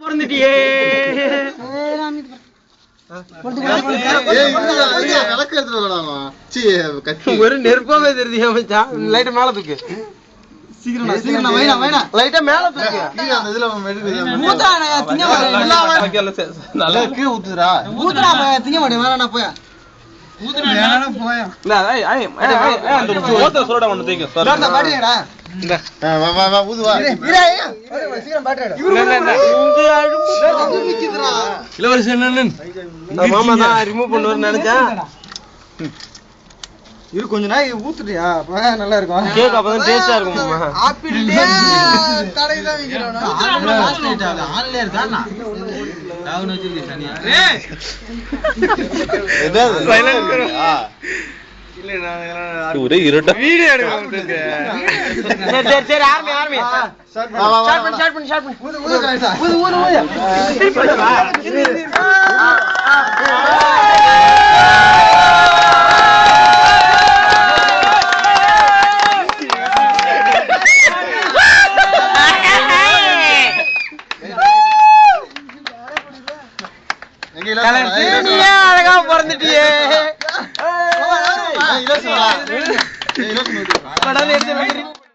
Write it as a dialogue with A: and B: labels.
A: பொறந்துட்டியே ஒரு நெருப்பாவே தெரியுது மச்சான். லைட்டா மேல தூக்கு. சீக்கிரம் லைட்டா மேல தூக்கு. இதுல நல்லா கீழே ஊத்துறா. ஊத்துறா திங்க மாட்டேன். வேணா போயா. ஊத்துறா வேணா போயா. இல்ல அந்த ஓத்த சோடா ஒன்னு தூக்கு. சார் பாட்டிடா. இந்த வா வா வா ஊது வா. சீக்கிரம் பாட்டிடா. இந்த அழுப்பு நிக்குதுடா. இளவரசன் அண்ணன். மாமா தான் ரிமூவ் பண்ணுவார் நினைச்சேன். இரு கொஞ்ச நாள் ஊத்துறியா நல்லா இருக்கும். கேக் அப்பதான் டேஸ்டா இருக்கும் மாமா. ஆப்பிள் கடையில தான் விக்கிறானே. ஆன்லைன்ல தானா டவுன் வச்சிருக்கீங்க தனியா. ஏய் என்னது சைலன்ட் கரோ. இல்ல நான் ஒரே இருட்ட வீடியோ எடுக்கணும். சரி ஆர்மி ஸ்டார்ட் பண்ணு. ஊது அழகா பிறந்துட்டியே.